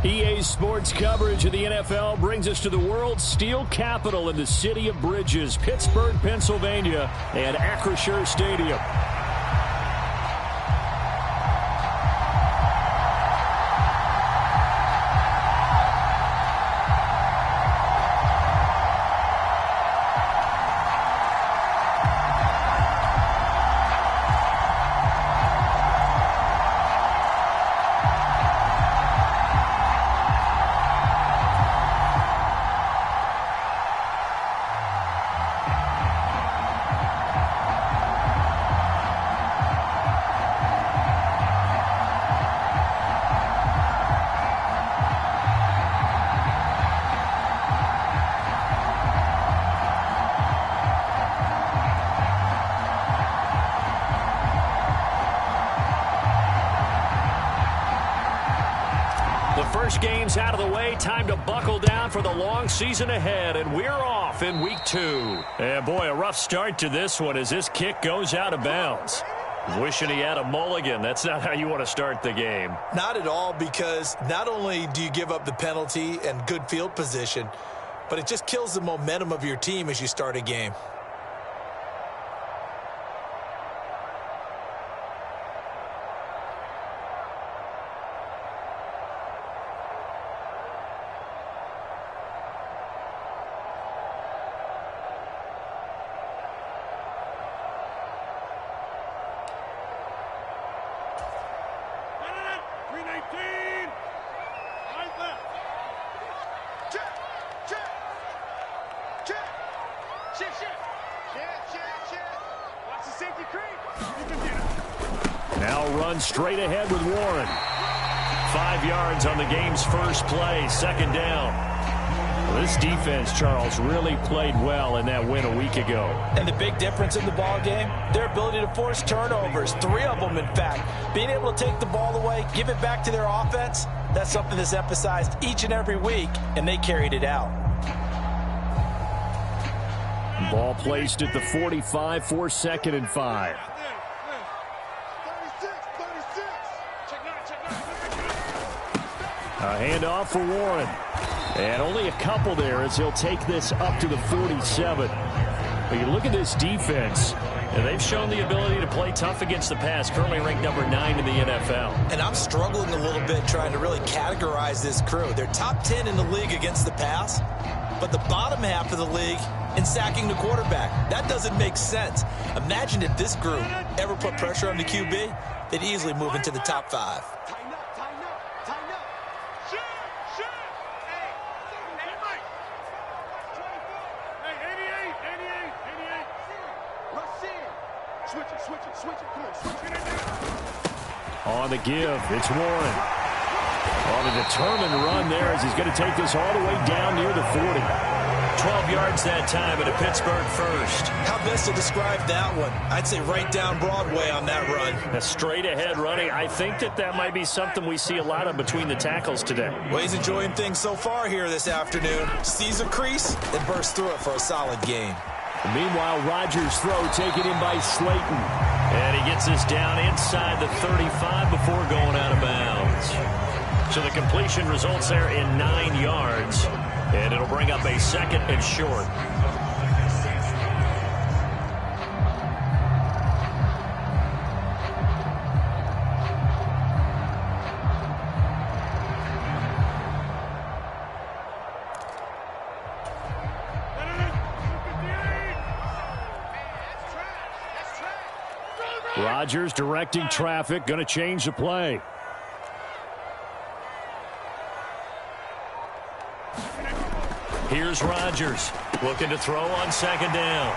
EA Sports coverage of the NFL brings us to the world's steel capital in the city of bridges, Pittsburgh, Pennsylvania, and Acrisure Stadium. First game's out of the way. Time to buckle down for the long season ahead, and we're off in week 2. And boy, a rough start to this one as this kick goes out of bounds. Wishing he had a mulligan. That's not how you want to start the game. Not at all, because not only do you give up the penalty and good field position, but it just kills the momentum of your team as you start a game. Now run straight ahead with Warren. 5 yards on the game's first play, second down. Well, this defense, Charles, really played well in that win a week ago. And the big difference in the ball game, their ability to force turnovers, 3 of them in fact. Being able to take the ball away, give it back to their offense, that's something that's emphasized each and every week, and they carried it out. Ball placed at the 45 for 2nd and 5. A handoff for Warren. And only a couple there as he'll take this up to the 47. But you look at this defense, and they've shown the ability to play tough against the pass, currently ranked number 9 in the NFL. And I'm struggling a little bit trying to really categorize this crew. They're top 10 in the league against the pass, but the bottom half of the league in sacking the quarterback. That doesn't make sense. Imagine if this group ever put pressure on the QB, they'd easily move into the top 5. On the give, it's Warren. On a determined run there as he's going to take this all the way down near the 40. 12 yards that time at a Pittsburgh first. How best to describe that one? I'd say right down Broadway on that run. A straight ahead running. I think that might be something we see a lot of between the tackles today. Well, he's enjoying things so far here this afternoon. Sees a crease and bursts through it for a solid gain. Meanwhile, Rodgers' throw taken in by Slayton. And he gets this down inside the 35 before going out of bounds. So the completion results there in 9 yards. And it'll bring up a 2nd and short. Rodgers directing traffic, going to change the play. Here's Rodgers looking to throw on 2nd down.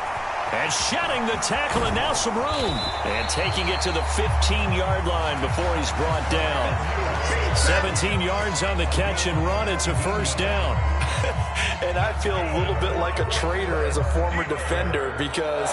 And shedding the tackle, and now some room. And taking it to the 15-yard line before he's brought down. 17 yards on the catch and run. It's a 1st down. And I feel a little bit like a traitor as a former defender, because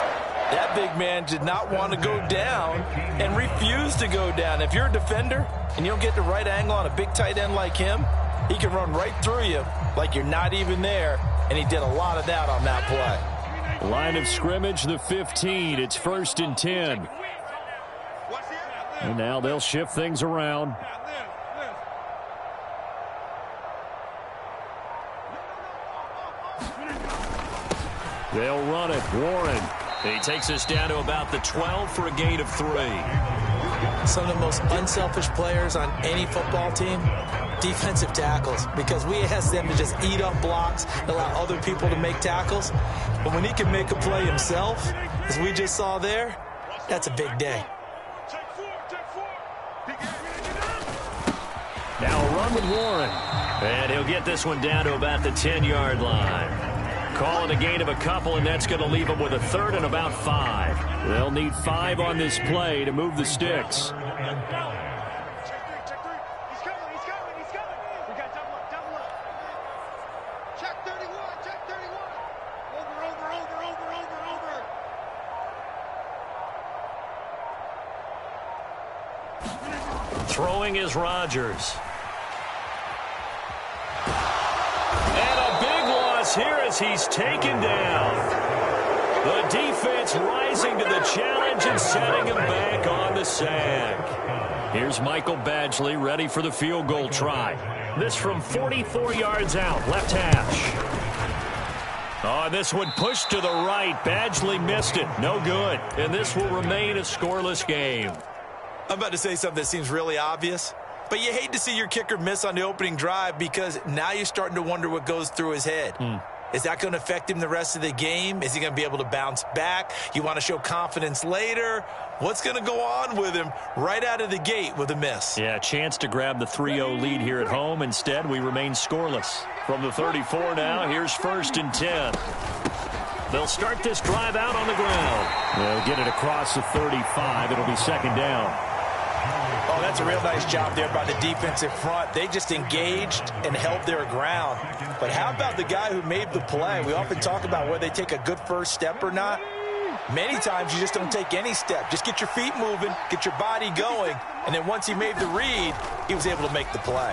that big man did not want to go down and refused to go down. If you're a defender and you don't get the right angle on a big tight end like him, he can run right through you like you're not even there, and he did a lot of that on that play. Line of scrimmage, the 15. It's 1st and 10. And now they'll shift things around. They'll run it. Warren. He takes us down to about the 12 for a gain of 3. Some of the most unselfish players on any football team, defensive tackles, because we ask them to just eat up blocks, allow other people to make tackles. But when he can make a play himself, as we just saw there, that's a big day. Now a run with Warren. And he'll get this one down to about the 10-yard line. Calling a gain of a couple, and that's going to leave them with a third and about 5. They'll need 5 on this play to move the sticks. Throwing is Rodgers. And a big loss here as he's taken down. The defense rising to the challenge and setting him back on the sack. Here's Michael Badgley ready for the field goal try. This from 44 yards out, left hash. Oh, this one pushed to the right. Badgley missed it. No good. And this will remain a scoreless game. I'm about to say something that seems really obvious, but you hate to see your kicker miss on the opening drive because now you're starting to wonder what goes through his head. Is that going to affect him the rest of the game? Is he going to be able to bounce back? You want to show confidence later? What's going to go on with him right out of the gate with a miss? Yeah, chance to grab the 3-0 lead here at home. Instead, we remain scoreless. From the 34 now, here's 1st and 10. They'll start this drive out on the ground. They'll get it across the 35. It'll be 2nd down. Oh, that's a real nice job there by the defensive front. They just engaged and held their ground. But how about the guy who made the play? We often talk about whether they take a good first step or not. Many times you just don't take any step. Just get your feet moving, get your body going, and then once he made the read, he was able to make the play.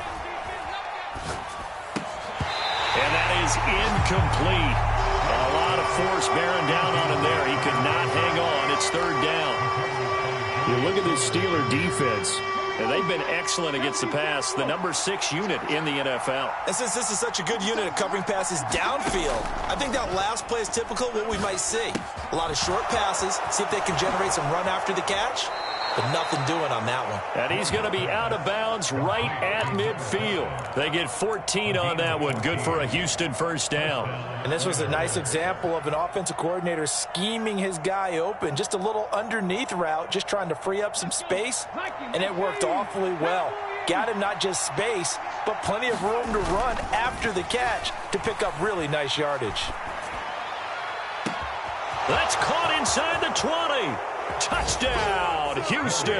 And that is incomplete. A lot of force bearing down on him there. He could not hang on. It's 3rd down. You look at this Steeler defense, and they've been excellent against the pass, the number 6 unit in the NFL. And since this is such a good unit at covering passes downfield, I think that last play is typical of what we might see. A lot of short passes, see if they can generate some run after the catch, but nothing doing on that one. And he's going to be out of bounds right at midfield. They get 14 on that one. Good for a Houston 1st down. And this was a nice example of an offensive coordinator scheming his guy open. Just a little underneath route, just trying to free up some space, and it worked awfully well. Got him not just space, but plenty of room to run after the catch to pick up really nice yardage. That's caught inside the 20. Touchdown, Houston.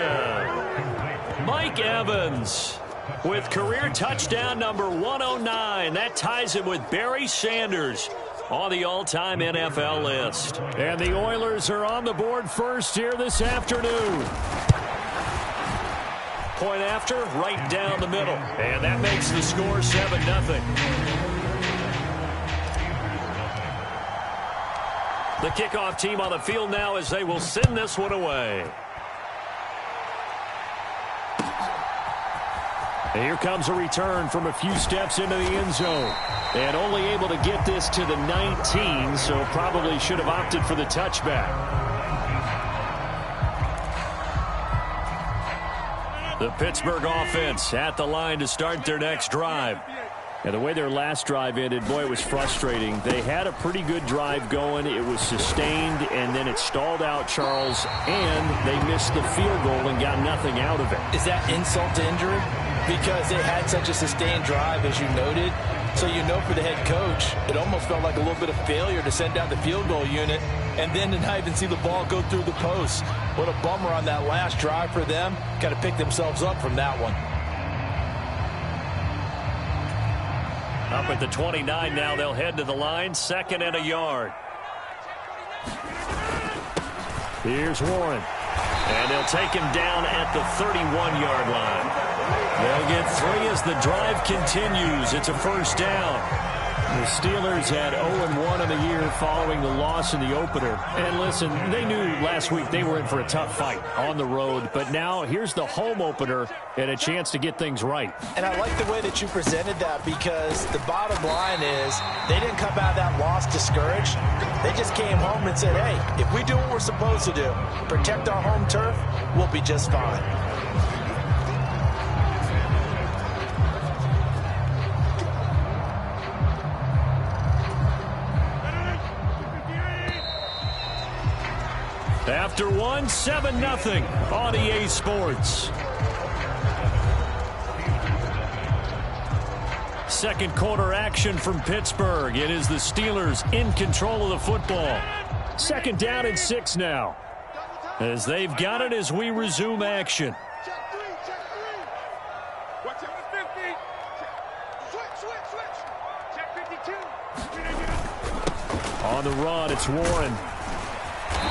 Mike Evans with career touchdown number 109. That ties him with Barry Sanders on the all-time NFL list. And the Oilers are on the board first here this afternoon. Point after, right down the middle. And that makes the score 7-0. The kickoff team on the field now as they will send this one away. Here comes a return from a few steps into the end zone. And only able to get this to the 19, so probably should have opted for the touchback. The Pittsburgh offense at the line to start their next drive. And the way their last drive ended, boy, it was frustrating. They had a pretty good drive going. It was sustained, and then it stalled out, Charles, and they missed the field goal and got nothing out of it. Is that insult to injury? Because they had such a sustained drive, as you noted. So you know for the head coach, it almost felt like a little bit of failure to send out the field goal unit and then to not even see the ball go through the post. What a bummer on that last drive for them. Got to pick themselves up from that one. Up at the 29 now, they'll head to the line, 2nd and a yard. Here's Warren. And they'll take him down at the 31-yard line. They'll get 3 as the drive continues. It's a 1st down. The Steelers had 0-1 in the year following the loss in the opener. And listen, they knew last week they were in for a tough fight on the road. But now here's the home opener and a chance to get things right. And I like the way that you presented that, because the bottom line is they didn't come out of that loss discouraged. They just came home and said, hey, if we do what we're supposed to do, protect our home turf, we'll be just fine. After one, 7-0 on EA Sports. Second quarter action from Pittsburgh. It is the Steelers in control of the football. Second down and 6 now, as they've got it as we resume action. Check three. Watch out for 50. Switch. Check 52. On the run, it's Warren.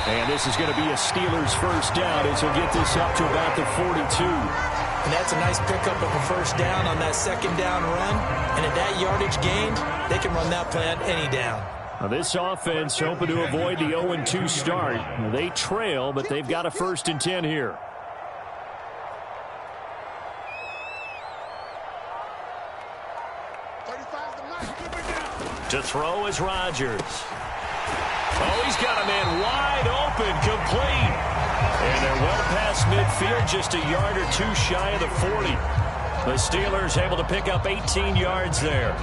And this is going to be a Steelers first down as he'll get this up to about the 42. And that's a nice pickup of a first down on that second down run. And at that yardage gained, they can run that play on any down. Now this offense hoping to avoid the 0-2 start. They trail, but they've got a 1st and 10 here. To throw is Rodgers. Oh, he's got a man wide open, complete. And they're well past midfield, just a yard or two shy of the 40. The Steelers able to pick up 18 yards there.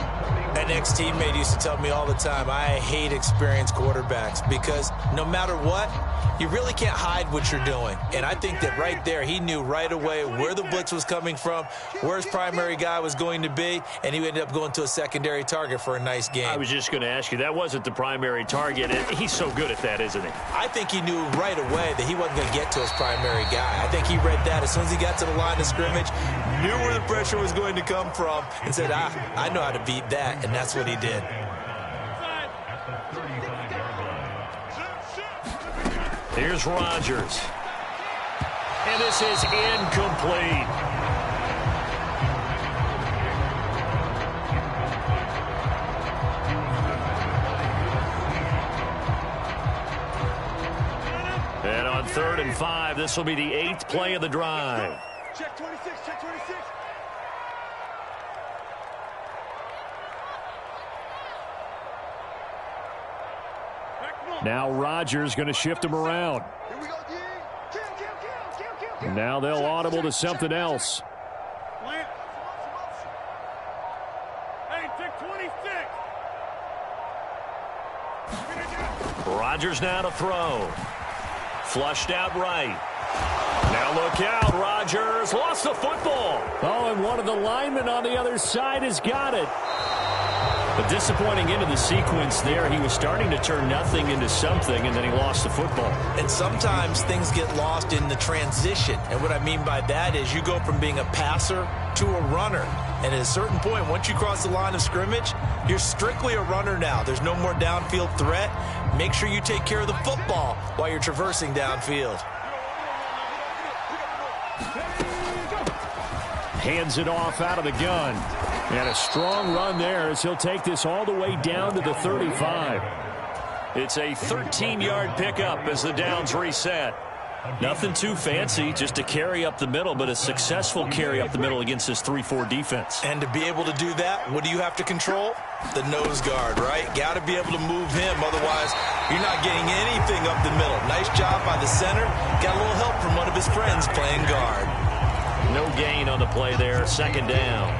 An ex-teammate used to tell me all the time, I hate experienced quarterbacks, because no matter what, you really can't hide what you're doing. And I think that right there, he knew right away where the blitz was coming from, where his primary guy was going to be, and he ended up going to a secondary target for a nice game. I was just going to ask you, that wasn't the primary target. He's so good at that, isn't he? I think he knew right away that he wasn't going to get to his primary guy. I think he read that as soon as he got to the line of scrimmage, knew where the pressure was going to come from, and said, I know how to beat that, and that's what he did. Here's Rodgers. And this is incomplete. And on 3rd and 5, this will be the 8th play of the drive. Check 26. Now Rodgers going to shift him around. Here we go, kill. Now they'll audible to something else. Plant. Hey, check 26. Rodgers now to throw. Flushed out right. Now look out, Rodgers lost the football. Oh, and one of the linemen on the other side has got it. A disappointing end of the sequence there. He was starting to turn nothing into something, and then he lost the football. And sometimes things get lost in the transition. And what I mean by that is you go from being a passer to a runner. And at a certain point, once you cross the line of scrimmage, you're strictly a runner now. There's no more downfield threat. Make sure you take care of the football while you're traversing downfield. Hands it off out of the gun. And a strong run there as he'll take this all the way down to the 35. It's a 13-yard pickup as the downs reset. Nothing too fancy, just a carry up the middle, but a successful carry up the middle against this 3-4 defense. And to be able to do that, what do you have to control? The nose guard, right? Got to be able to move him, otherwise you're not getting anything up the middle. Nice job by the center. Got a little help from one of his friends playing guard. No gain on the play there, 2nd down.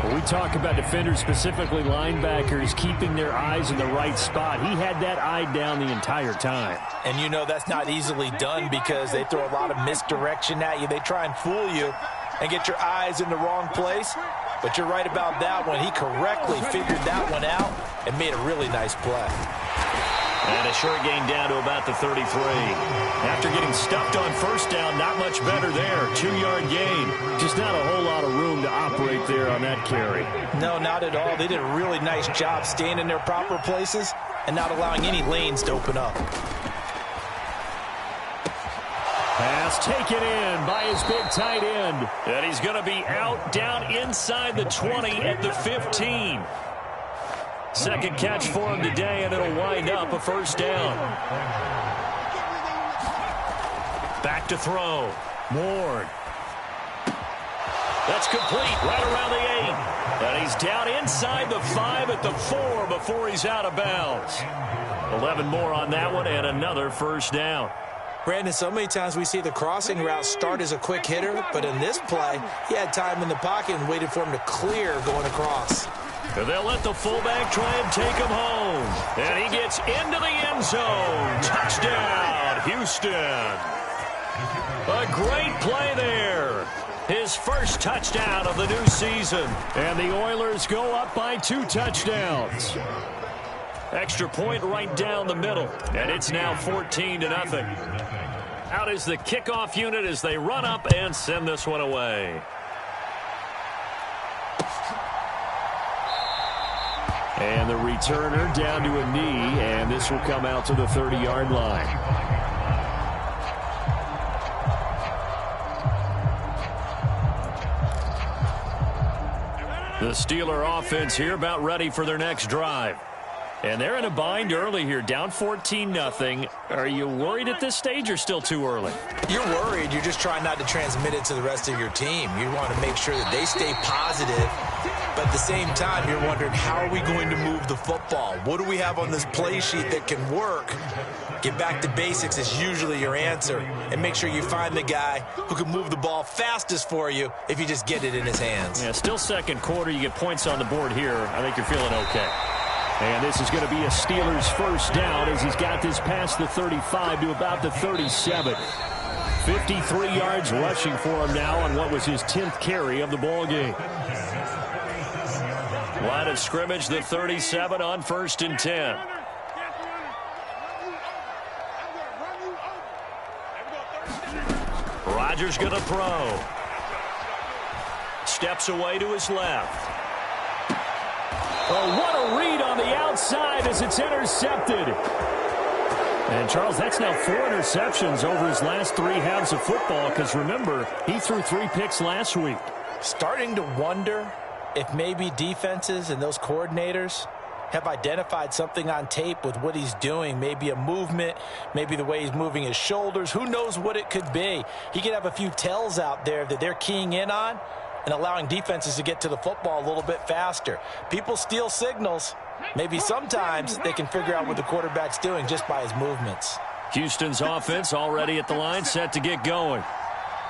When we talk about defenders, specifically linebackers, keeping their eyes in the right spot, he had that eye down the entire time. And you know that's not easily done because they throw a lot of misdirection at you. They try and fool you and get your eyes in the wrong place. But you're right about that one. He correctly figured that one out and made a really nice play. And a short gain down to about the 33. After getting stuffed on 1st down, not much better there. 2-yard gain. Just not a whole lot of room to operate there on that carry. No, not at all. They did a really nice job staying in their proper places and not allowing any lanes to open up. Pass taken in by his big tight end. And he's going to be out down inside the 20 at the 15. Second catch for him today, and it'll wind up a first down. Back to throw. Ward. That's complete right around the 8. And he's down inside the 5 at the 4 before he's out of bounds. 11 more on that one and another first down. Brandon, so many times we see the crossing route start as a quick hitter, but in this play, he had time in the pocket and waited for him to clear going across. And they'll let the fullback try and take him home. And he gets into the end zone. Touchdown, Houston. A great play there. His first touchdown of the new season. And the Oilers go up by 2 touchdowns. Extra point right down the middle. And it's now 14-0. Out is the kickoff unit as they run up and send this one away. And the returner down to a knee, and this will come out to the 30-yard line. The Steeler offense here about ready for their next drive. And they're in a bind early here, down 14-0. Are you worried at this stage or still too early? You're worried. You're just trying not to transmit it to the rest of your team. You want to make sure that they stay positive. But at the same time, you're wondering, how are we going to move the football? What do we have on this play sheet that can work? Get back to basics is usually your answer. And make sure you find the guy who can move the ball fastest for you if you just get it in his hands. Yeah, still second quarter. You get points on the board here. I think you're feeling okay. And this is going to be a Steelers first down as he's got this past the 35 to about the 37. 53 yards rushing for him now on what was his 10th carry of the ball game. Line of scrimmage, the 37 on 1st and 10. Rodgers going to throw. Steps away to his left. Oh, what a read on the outside as it's intercepted. And, Charles, that's now 4 interceptions over his last 3 halves of football because, remember, he threw 3 picks last week. Starting to wonder if maybe defenses and those coordinators have identified something on tape with what he's doing. Maybe a movement, maybe the way he's moving his shoulders. Who knows what it could be? He could have a few tells out there that they're keying in on and allowing defenses to get to the football a little bit faster. People steal signals. Maybe sometimes they can figure out what the quarterback's doing just by his movements. Houston's offense already at the line, set to get going.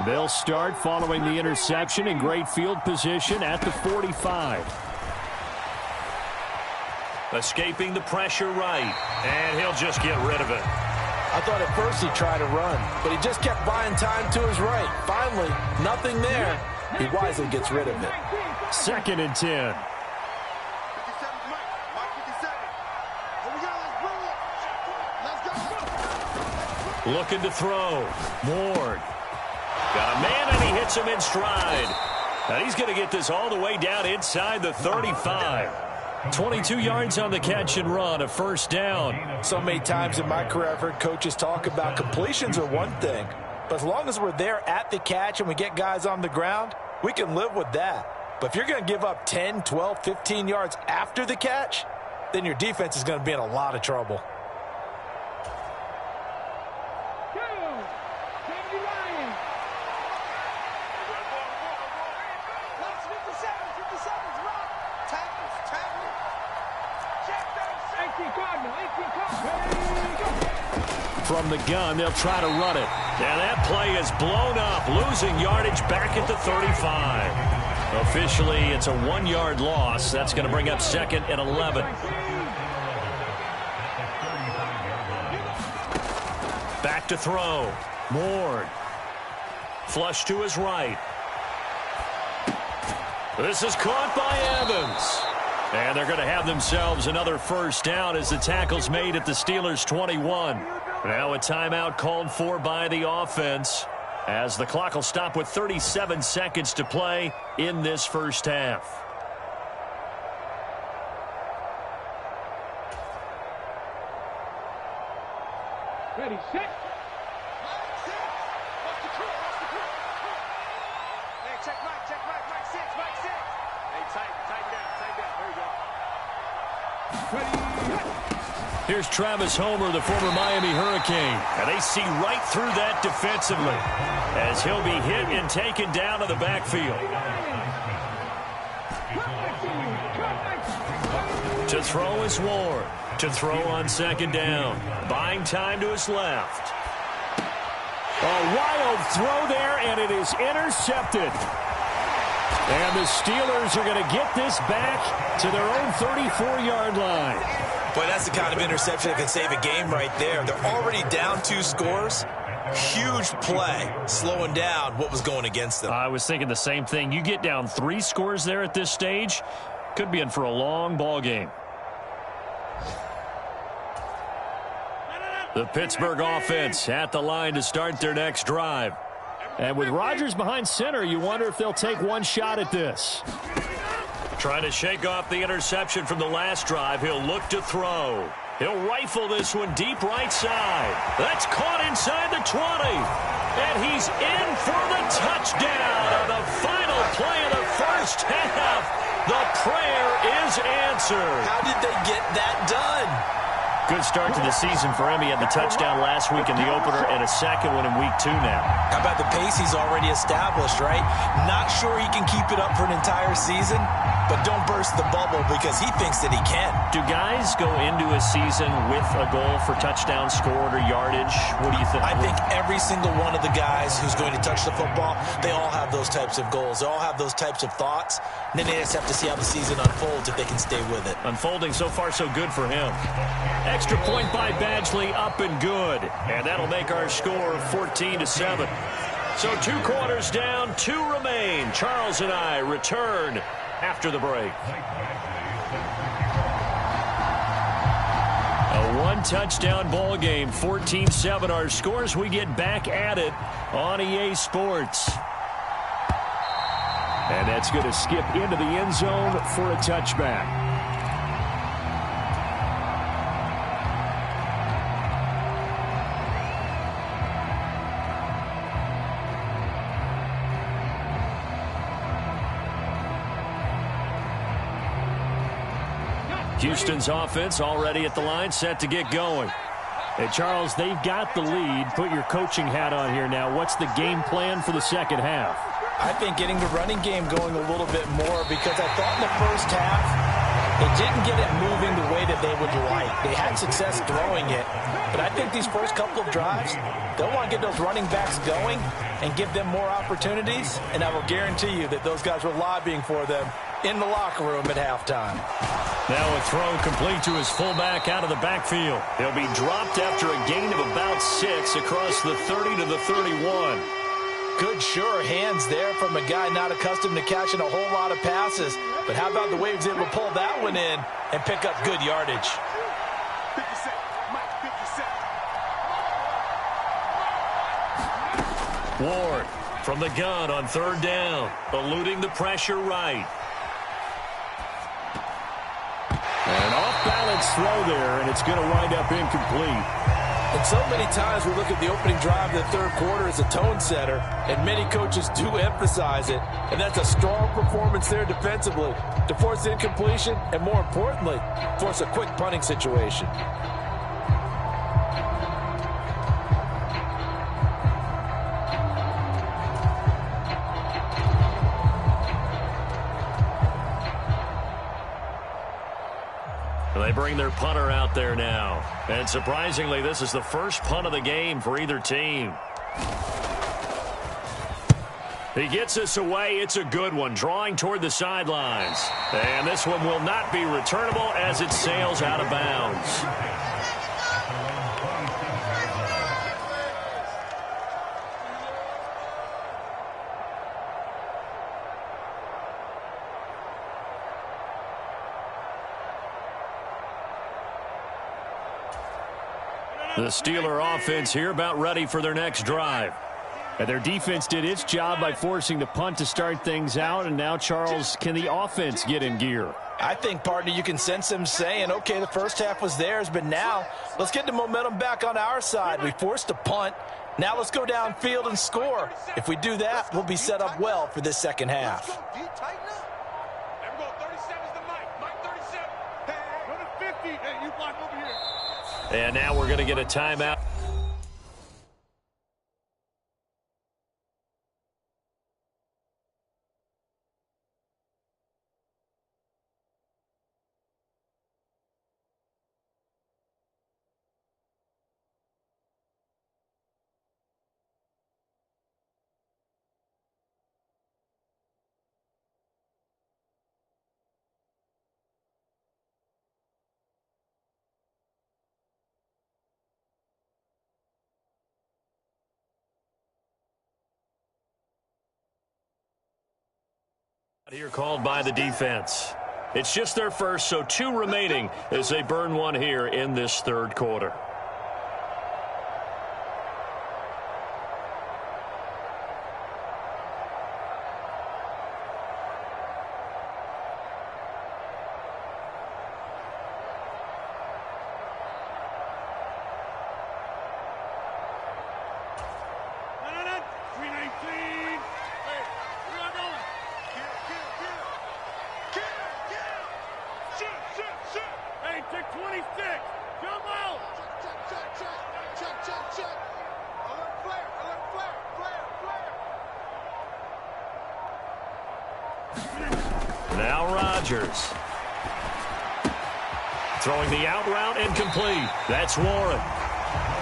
They'll start following the interception in great field position at the 45. Escaping the pressure right, and he'll just get rid of it. I thought at first he'd try to run, but he just kept buying time to his right. Finally, nothing there. He wisely gets rid of it. 2nd and 10. Looking to throw. Ward. Got a man, and he hits him in stride. And he's going to get this all the way down inside the 35. 22 yards on the catch and run, a first down. So many times in my career I've heard coaches talk about completions are one thing. But as long as we're there at the catch and we get guys on the ground, we can live with that. But if you're going to give up 10, 12, 15 yards after the catch, then your defense is going to be in a lot of trouble. From the gun, they'll try to run it. And that play is blown up, losing yardage back at the 35. Officially, it's a 1-yard loss. That's going to bring up 2nd and 11. Back to throw. Ward. Flush to his right. This is caught by Evans. And they're going to have themselves another first down as the tackle's made at the Steelers' 21. Now a timeout called for by the offense as the clock will stop with 37 seconds to play in this first half. Ready, set. Hey, check Mike 6, Mike 6. Hey, tighten down, there you go. Here's Travis Homer, the former Miami Hurricane. And they see right through that defensively as he'll be hit and taken down to the backfield. To throw is Ward. To throw on second down. Buying time to his left. A wild throw there, and it is intercepted. And the Steelers are going to get this back to their own 34-yard line. Boy, that's the kind of interception that can save a game right there. They're already down 2 scores. Huge play, slowing down what was going against them. I was thinking the same thing. You get down 3 scores there at this stage, could be in for a long ball game. The Pittsburgh offense at the line to start their next drive. And with Rodgers behind center, you wonder if they'll take one shot at this. Trying to shake off the interception from the last drive. He'll look to throw. He'll rifle this one deep right side. That's caught inside the 20. And he's in for the touchdown on the final play of the first half. The prayer is answered. How did they get that done? Good start to the season for him. He had the touchdown last week in the opener and a second one in week 2 now. How about the pace he's already established, right? Not sure he can keep it up for an entire season, but don't burst the bubble because he thinks that he can. Do guys go into a season with a goal for touchdown scored or yardage? What do you think? I think every single one of the guys who's going to touch the football, they all have those types of goals. They all have those types of thoughts. And then they just have to see how the season unfolds if they can stay with it. Unfolding so far so good for him. Extra point by Badgley, up and good. And that'll make our score 14-7. So 2 quarters down, 2 remain. Charles and I return after the break. A 1-touchdown ball game, 14-7. Our scores, we get back at it on EA Sports. And that's going to skip into the end zone for a touchback. Houston's offense already at the line, set to get going. And Charles, they've got the lead. Put your coaching hat on here now. What's the game plan for the second half? I think getting the running game going a little bit more because I thought in the first half they didn't get it moving the way that they would like. They had success throwing it, but I think these first couple of drives, they'll want to get those running backs going and give them more opportunities, and I will guarantee you that those guys were lobbying for them in the locker room at halftime. Now a throw complete to his fullback out of the backfield. He'll be dropped after a gain of about 6 across the 30 to the 31. Good, sure hands there from a guy not accustomed to catching a whole lot of passes. But how about the way he was able to pull that one in and pick up good yardage? Ward from the gun on 3rd down, eluding the pressure right. An off-balance throw there, and it's going to wind up incomplete. And so many times we look at the opening drive of the third quarter as a tone setter, and many coaches do emphasize it. And that's a strong performance there defensively to force incompletion and, more importantly, force a quick punting situation. They bring their punter out there now. And surprisingly, this is the first punt of the game for either team. He gets us away. It's a good one, drawing toward the sidelines. And this one will not be returnable as it sails out of bounds. The Steeler offense here about ready for their next drive. And their defense did its job by forcing the punt to start things out. And now, Charles, can the offense get in gear? I think, partner, you can sense them saying, okay, the first half was theirs, but now let's get the momentum back on our side. We forced a punt. Now let's go downfield and score. If we do that, we'll be set up well for this second half. Hey, you block over here. And now we're going to get a timeout. Here called by the defense. It's just their first, so 2 remaining as they burn one here in this third quarter. Now Rodgers. Throwing the out route incomplete. That's Warren.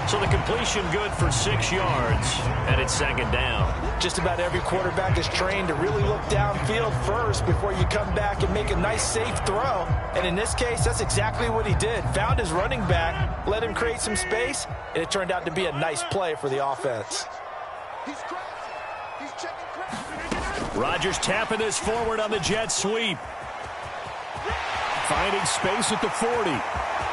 So the completion good for 6 yards, and it's second down. Just about every quarterback is trained to really look downfield first before you come back and make a nice, safe throw. And in this case, that's exactly what he did. Found his running back, let him create some space, and it turned out to be a nice play for the offense. Rodgers tapping this forward on the jet sweep. Finding space at the 40.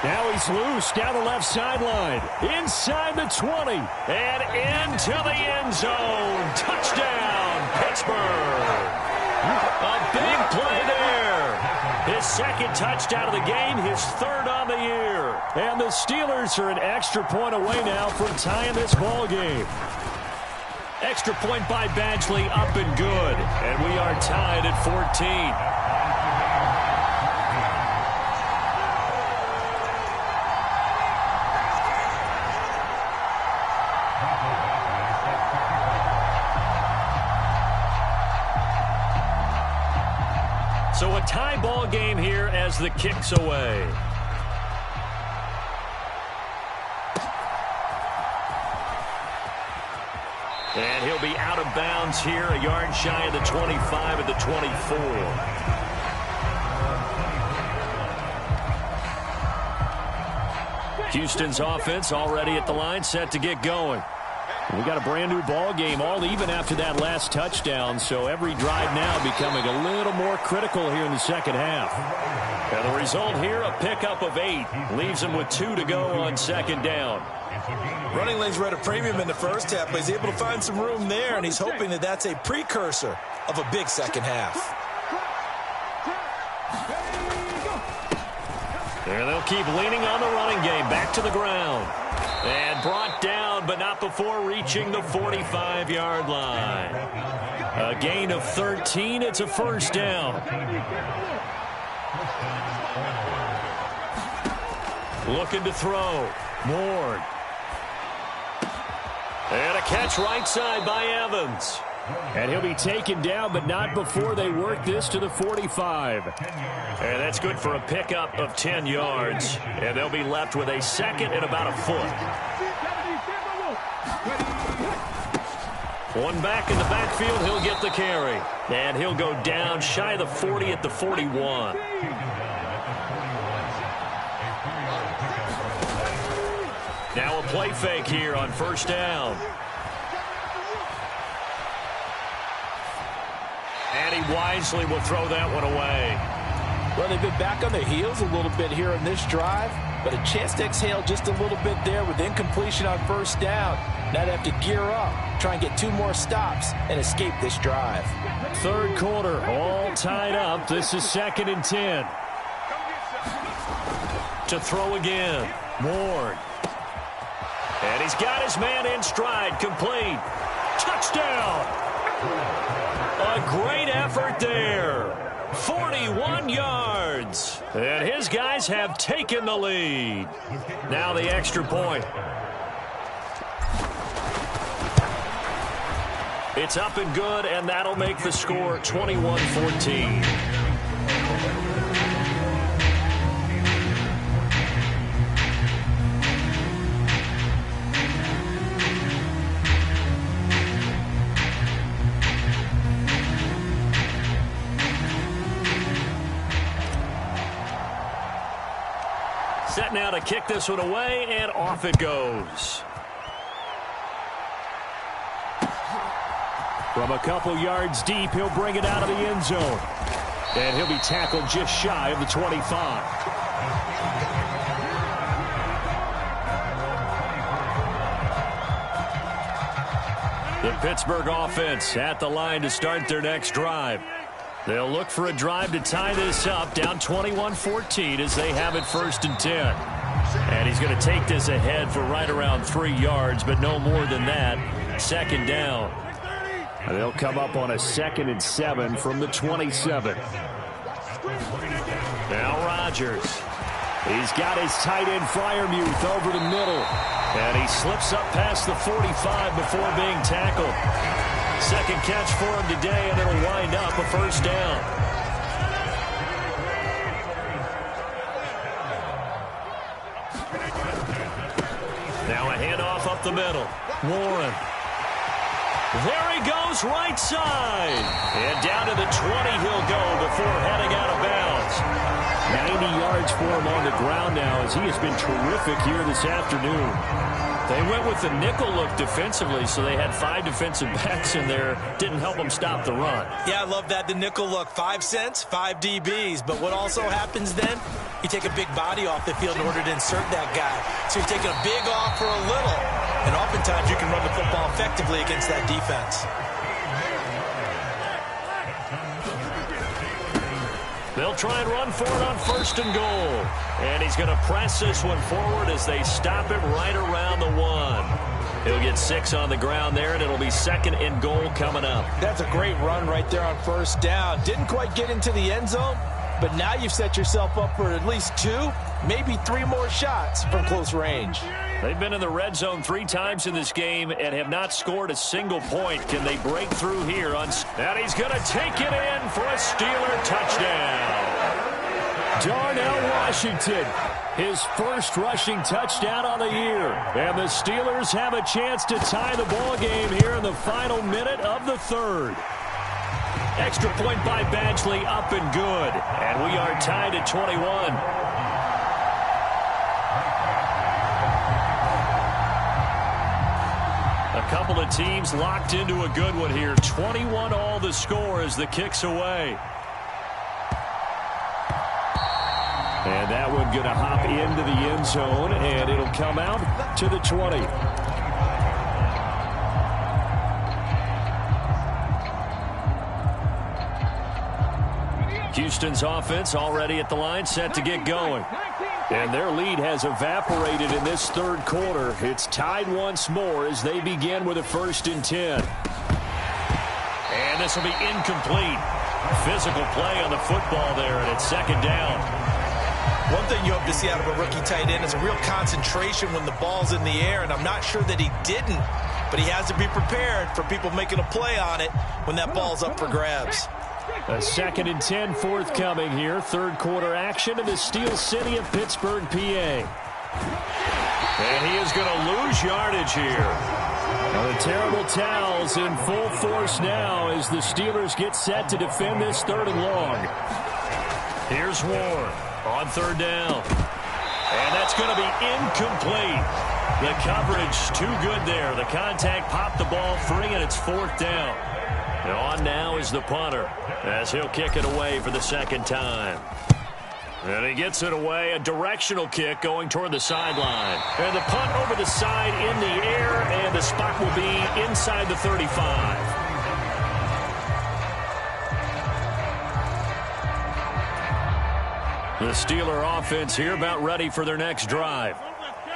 Now he's loose down the left sideline. Inside the 20. And into the end zone. Touchdown, Pittsburgh. A big play there. His second touchdown of the game, his third on the year. And the Steelers are an extra point away now from tying this ball game. Extra point by Badgley, up and good. And we are tied at 14. So a tie ball game here as the kick's away. And he'll be out of bounds here, a yard shy of the 25 at the 24. Houston's offense already at the line, set to get going. We got a brand new ball game, all even after that last touchdown, so every drive now becoming a little more critical here in the second half. And the result here, a pickup of 8, leaves him with 2 to go on second down. Running lanes were at a premium in the first half, but he's able to find some room there, and he's hoping that that's a precursor of a big second half. There they'll keep leaning on the running game, back to the ground. And brought down, but not before reaching the 45-yard line. A gain of 13. It's a first down. Looking to throw. Ward. And a catch right side by Evans. And he'll be taken down, but not before they work this to the 45. And that's good for a pickup of 10 yards. And they'll be left with a second and about a foot. One back in the backfield, he'll get the carry. And he'll go down shy of the 40 at the 41. Now a play fake here on first down. And he wisely will throw that one away. Well, they've been back on their heels a little bit here in this drive, but a chance to exhale just a little bit there with incompletion on first down. Now they have to gear up, try and get 2 more stops, and escape this drive. Third quarter, all tied up. This is 2nd and 10. To throw again, Ward. And he's got his man in stride, complete. Touchdown! A great effort there. 41 yards. And his guys have taken the lead. Now the extra point. It's up and good, and that'll make the score 21-14. Set now to kick this one away, and off it goes. From a couple yards deep, he'll bring it out of the end zone. And he'll be tackled just shy of the 25. The Pittsburgh offense at the line to start their next drive. They'll look for a drive to tie this up, down 21-14 as they have it 1st and 10. And he's going to take this ahead for right around 3 yards, but no more than that. 2nd down. They'll come up on a 2nd and 7 from the 27. Now Rodgers. He's got his tight end Freiermuth over the middle. And he slips up past the 45 before being tackled. 2nd catch for him today, and it'll wind up a 1st down. Now a handoff up the middle. Warren. There he goes, right side. And down to the 20 he'll go before heading out of bounds. 90 yards for him on the ground now as he has been terrific here this afternoon. They went with the nickel look defensively, so they had 5 defensive backs in there. Didn't help them stop the run. Yeah, I love that, the nickel look. 5 cents, 5 DBs. But what also happens then, you take a big body off the field in order to insert that guy. So you're taking a big off for a little. And oftentimes you can run the football effectively against that defense. They'll try and run for it on 1st and goal. And he's going to press this one forward as they stop it right around the 1. He'll get 6 on the ground there, and it'll be 2nd and goal coming up. That's a great run right there on 1st down. Didn't quite get into the end zone, but now you've set yourself up for at least 2, maybe 3 more shots from close range. They've been in the red zone 3 times in this game and have not scored a single point. Can they break through here? And he's going to take it in for a Steeler touchdown. Darnell Washington, his 1st rushing touchdown on the year. And the Steelers have a chance to tie the ball game here in the final minute of the 3rd. Extra point by Badgley, up and good. And we are tied at 21. A couple of teams locked into a good one here. 21 all the score as the kick's away. And that one going to hop into the end zone, and it'll come out to the 20. Houston's offense already at the line, set to get going. And their lead has evaporated in this 3rd quarter. It's tied once more as they begin with a 1st and 10. And this will be incomplete. Physical play on the football there, and it's 2nd down. One thing you hope to see out of a rookie tight end is a real concentration when the ball's in the air, and I'm not sure that he didn't, but he has to be prepared for people making a play on it when that ball's up for grabs. A 2nd and 10 forthcoming here. 3rd quarter action in the Steel City of Pittsburgh, PA. And he is going to lose yardage here. Well, the terrible towels in full force now as the Steelers get set to defend this 3rd and long. Here's Warren on 3rd down. And that's going to be incomplete. The coverage too good there. The contact popped the ball free, and it's 4th down. And on now is the punter as he'll kick it away for the 2nd time. And he gets it away, a directional kick going toward the sideline. And the punt over the side in the air, and the spot will be inside the 35. The Steeler offense here about ready for their next drive.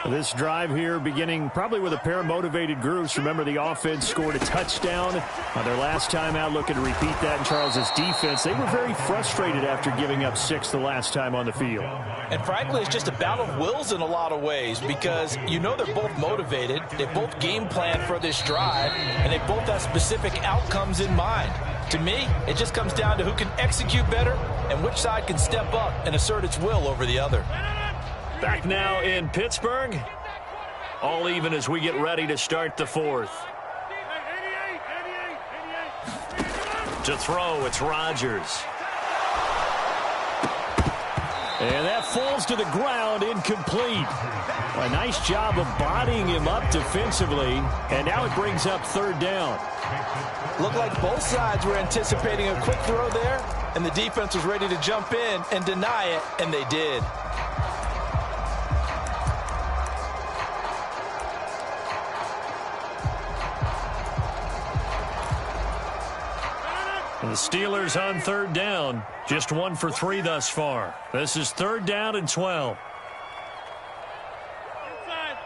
This drive here beginning probably with a pair of motivated groups. Remember, the offense scored a touchdown on their last time out, looking to repeat that. In Charles's defense, they were very frustrated after giving up 6 the last time on the field. And frankly, it's just a battle of wills in a lot of ways, because you know they're both motivated, they both game plan for this drive, and they both have specific outcomes in mind. To me, it just comes down to who can execute better and which side can step up and assert its will over the other. Back now in Pittsburgh. All even as we get ready to start the fourth. To throw, it's Rodgers. And that falls to the ground, incomplete. A nice job of bodying him up defensively, and now it brings up third down. Looked like both sides were anticipating a quick throw there, and the defense was ready to jump in and deny it, and they did. The Steelers on third down. Just 1 for 3 thus far. This is third down and 12. Inside.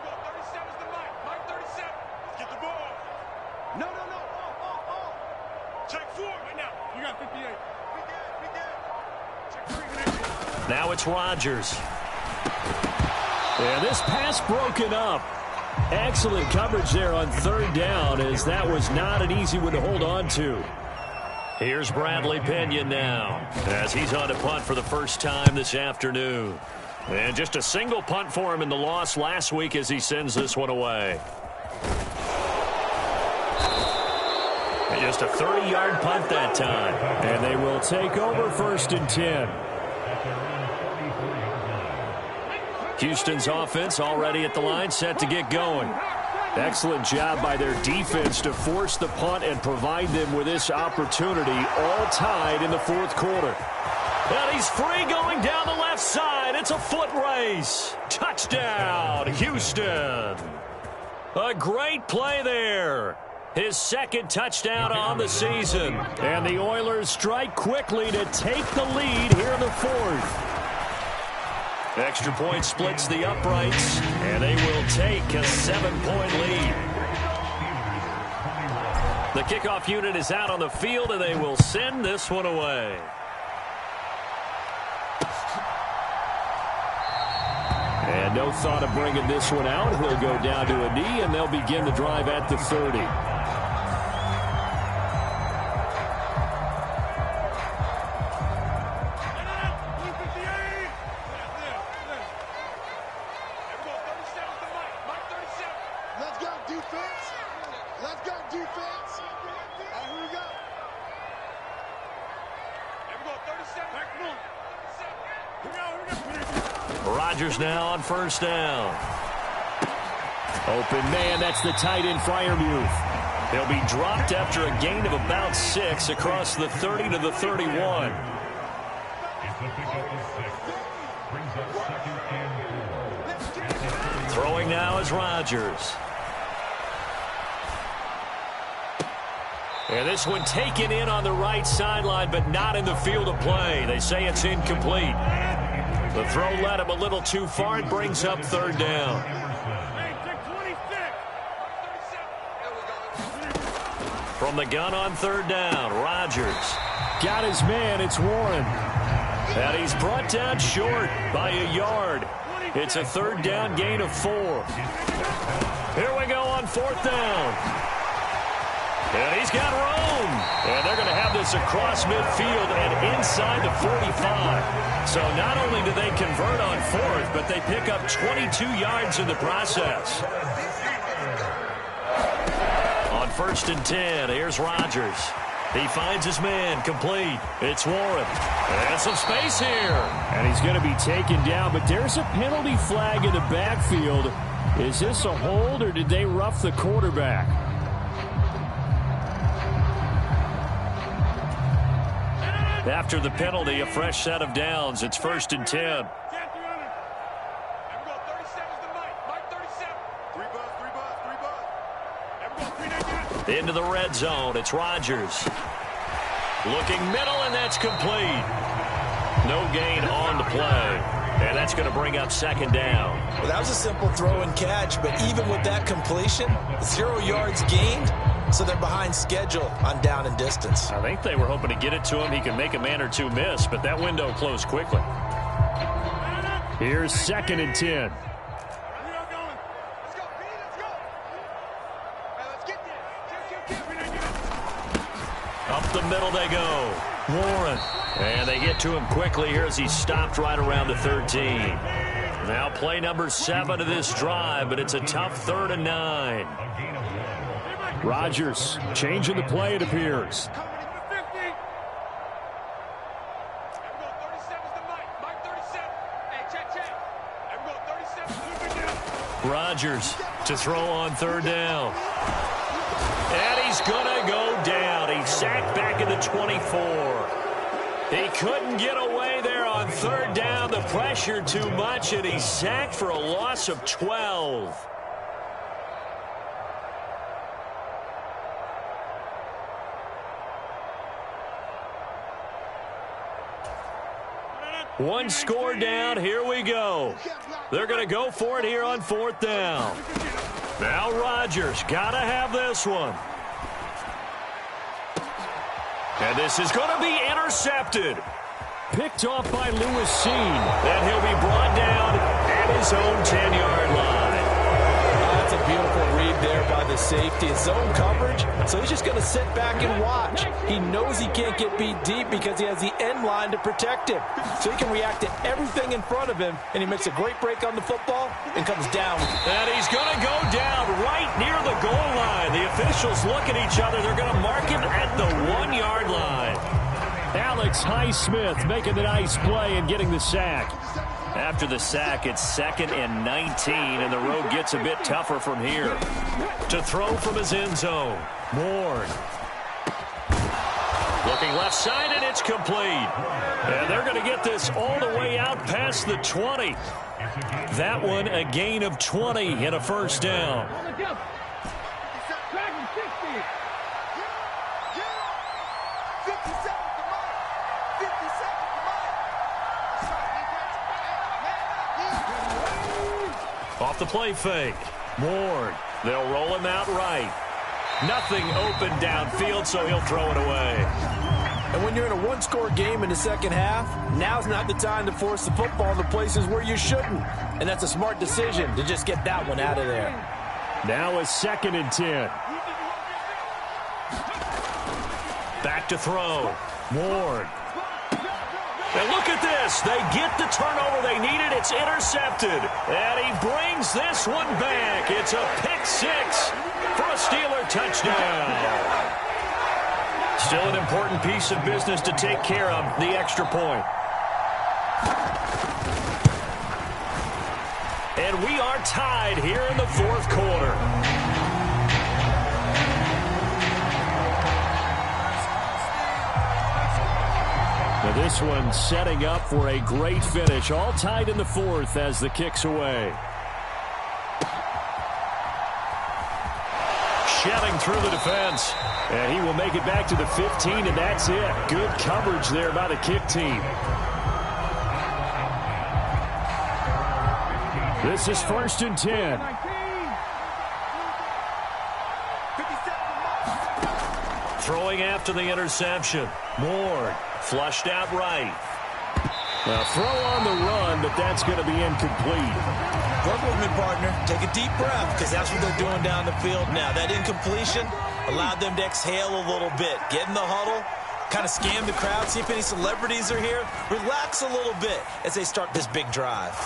Go, 37's the mic. Mike 37. Let's get the ball. No. Check 4 right now. You got 58. We good. Check 3 connection. Now it's Rodgers. And this pass broken up. Excellent coverage there on third down, as that was not an easy one to hold on to. Here's Bradley Pinion now, as he's on to punt for the first time this afternoon. And just a single punt for him in the loss last week as he sends this one away. And just a 30-yard punt that time. And they will take over 1st and 10. Houston's offense already at the line, set to get going. Excellent job by their defense to force the punt and provide them with this opportunity, all tied in the 4th quarter. And he's free going down the left side. It's a foot race. Touchdown, Houston. A great play there. His 2nd touchdown on the season. And the Oilers strike quickly to take the lead here in the 4th. Extra point splits the uprights, and they will take a 7-point lead. The kickoff unit is out on the field, and they will send this one away. And no thought of bringing this one out. He'll go down to a knee, and they'll begin the drive at the 30. Rodgers now on 1st down. Open man, that's the tight end Freiermuth. They'll be dropped after a gain of about 6 across the 30 to the 31. Throwing now is Rodgers. And this one taken in on the right sideline, but not in the field of play. They say it's incomplete. The throw led him a little too far. It brings up 3rd down. From the gun on 3rd down, Rodgers. Got his man, it's Warren. And he's brought down short by a yard. It's a 3rd down gain of 4. Here we go on 4th down. And he's got room. And they're going to have this across midfield and inside the 45. So not only do they convert on 4th, but they pick up 22 yards in the process. On 1st and 10, here's Rodgers. He finds his man, complete. It's Warren. And some space here. And he's going to be taken down, but there's a penalty flag in the backfield. Is this a hold, or did they rough the quarterback? After the penalty, a fresh set of downs. It's 1st and 10. Into the red zone. It's Rodgers. Looking middle, and that's complete. No gain on the play. And that's going to bring up second down. Well, that was a simple throw and catch, but even with that completion, 0 yards gained, so they're behind schedule on down and distance. I think they were hoping to get it to him. He can make a man or two miss, but that window closed quickly. Here's 2nd and 10. Up the middle they go. Warren. And they get to him quickly here as he's stopped right around the 13. Now play number 7 of this drive, but it's a tough 3rd and 9. Rodgers changing the play, it appears. Rodgers to throw on 3rd down. And he's going to go down. He's sacked back at the 24. He couldn't get away there on 3rd down. The pressure too much, and he's sacked for a loss of 12. One score down. Here we go. They're going to go for it here on 4th down. Now Rodgers got to have this one. And this is going to be intercepted. Picked off by Lewis Seen. And he'll be brought down at his own 10-yard line. That's a beautiful read there by the safety. It's zone coverage, so he's just going to sit back and watch. He knows he can't get beat deep because he has the end line to protect him. So he can react to everything in front of him, and he makes a great break on the football and comes down. And he's going to go down right near the goal line. The officials look at each other. They're going to mark him at the 1-yard line. Alex Highsmith making the nice play and getting the sack. After the sack, it's 2nd and 19, and the road gets a bit tougher from here. To throw from his end zone, Ward. Looking left side, and it's complete. And they're going to get this all the way out past the 20. That one a gain of 20 and a 1st down. Off the play fake. Ward. They'll roll him out right. Nothing open downfield, so he'll throw it away. And when you're in a 1-score game in the second half, now's not the time to force the football in the places where you shouldn't. And that's a smart decision to just get that one out of there. Now it's 2nd and 10. Back to throw. Ward. And look at this. They get the turnover they needed. It's intercepted. And he brings this one back. It's a pick-6 for a Steeler touchdown. Still an important piece of business to take care of, the extra point. And we are tied here in the 4th quarter. Now this one setting up for a great finish. All tied in the 4th as the kick's away. Shedding through the defense. And he will make it back to the 15, and that's it. Good coverage there by the kick team. This is 1st and 10. Throwing after the interception. Ward. Flushed out right. Now throw on the run, but that's going to be incomplete. Work with me, partner. Take a deep breath, because that's what they're doing down the field now. That incompletion allowed them to exhale a little bit. Get in the huddle, kind of scan the crowd, see if any celebrities are here. Relax a little bit as they start this big drive.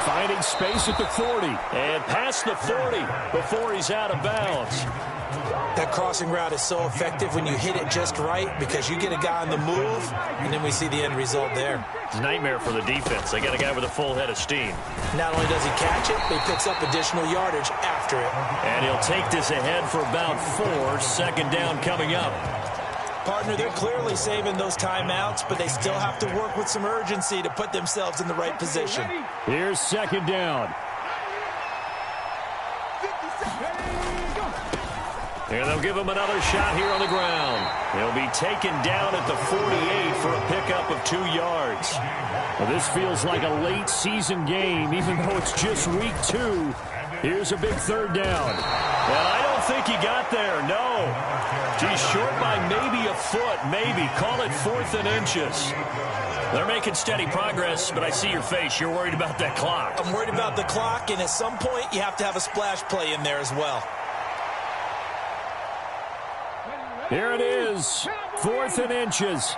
Finding space at the 40. And past the 40 before he's out of bounds. That crossing route is so effective when you hit it just right, because you get a guy on the move, and then we see the end result there. It's a nightmare for the defense. They got a guy with a full head of steam. Not only does he catch it, but he picks up additional yardage after it. And he'll take this ahead for about 4. 2nd down coming up. Partner, they're clearly saving those timeouts, but they still have to work with some urgency to put themselves in the right position. Here's 2nd down. And they'll give him another shot here on the ground. He'll be taken down at the 48 for a pickup of 2 yards. Well, this feels like a late season game, even though it's just week 2. Here's a big third down. And I don't think he got there, no. He's short by maybe a foot, maybe. Call it 4th and inches. They're making steady progress, but I see your face. You're worried about that clock. I'm worried about the clock, and at some point you have to have a splash play in there as well. Here it is, 4th and inches.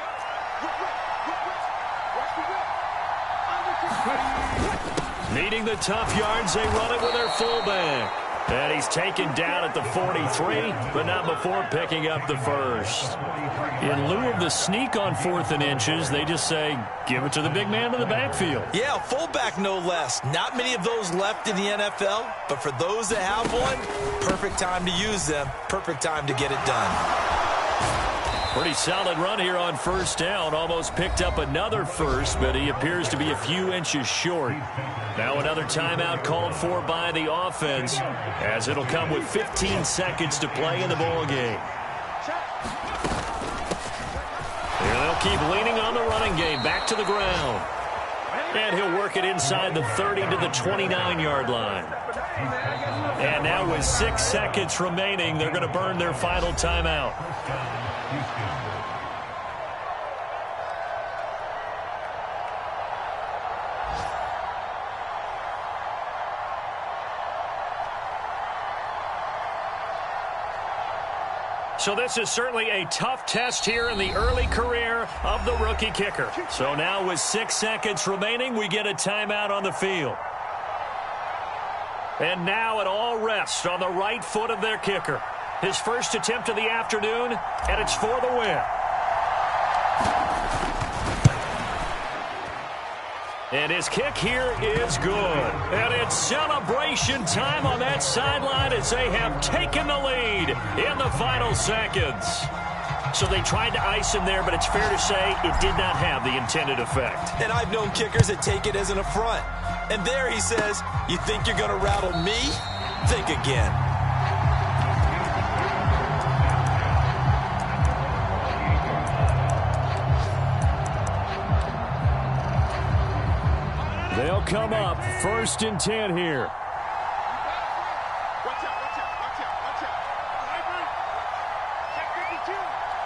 Needing the tough yards, they run it with their fullback. And he's taken down at the 43, but not before picking up the first. In lieu of the sneak on 4th and inches, they just say, give it to the big man in the backfield. Yeah, fullback no less. Not many of those left in the NFL, but for those that have one, perfect time to use them, perfect time to get it done. Pretty solid run here on first down. Almost picked up another first, but he appears to be a few inches short. Now another timeout called for by the offense, as it'll come with 15 seconds to play in the ball game. Here they'll keep leaning on the running game. Back to the ground. And he'll work it inside the 30 to the 29-yard line. And now with 6 seconds remaining, they're going to burn their final timeout. So this is certainly a tough test here in the early career of the rookie kicker. So now with 6 seconds remaining, we get a timeout on the field. And now it all rests on the right foot of their kicker. His first attempt of the afternoon, and it's for the win. And his kick here is good. And it's celebration time on that sideline as they have taken the lead in the final seconds. So they tried to ice him there, but it's fair to say it did not have the intended effect. And I've known kickers that take it as an affront. And there he says, you think you're going to rattle me? Think again. They'll come up 1st and 10 here. Watch out, watch out, watch out, watch out. Library. Check 52.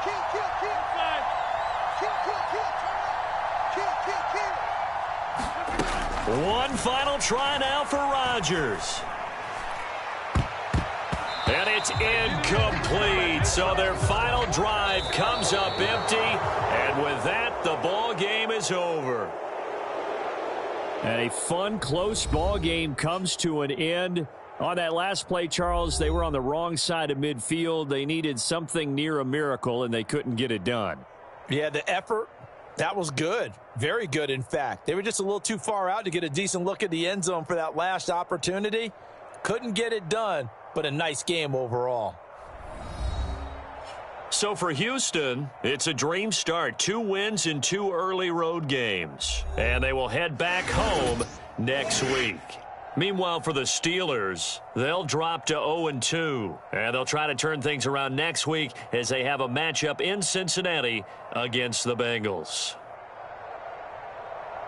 Kill, kill, kill. 5. Kill, kill, kill. One final try now for Rodgers. And it's incomplete. So their final drive comes up empty. And with that, the ball game is over. And a fun, close ball game comes to an end. On that last play, Charles, they were on the wrong side of midfield. They needed something near a miracle, and they couldn't get it done. Yeah, the effort, that was good. Very good, in fact. They were just a little too far out to get a decent look at the end zone for that last opportunity. Couldn't get it done, but a nice game overall. So for Houston, it's a dream start. 2 wins in 2 early road games. And they will head back home next week. Meanwhile, for the Steelers, they'll drop to 0-2. And they'll try to turn things around next week as they have a matchup in Cincinnati against the Bengals.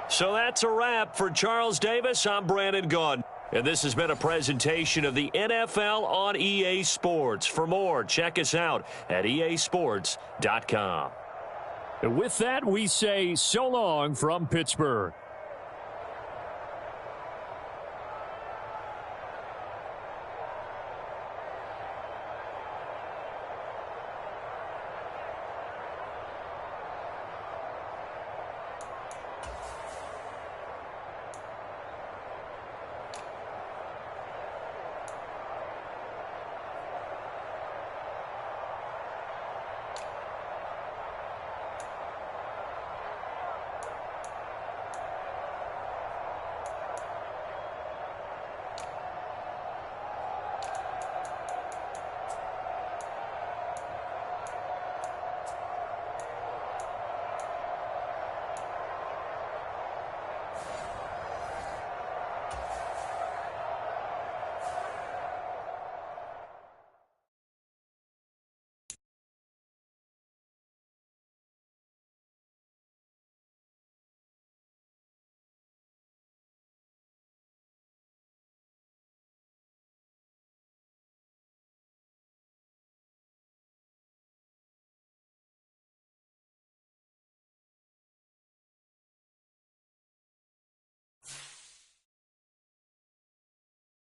So that's a wrap. For Charles Davis, I'm Brandon Gaudin. And this has been a presentation of the NFL on EA Sports. For more, check us out at easports.com. And with that, we say so long from Pittsburgh.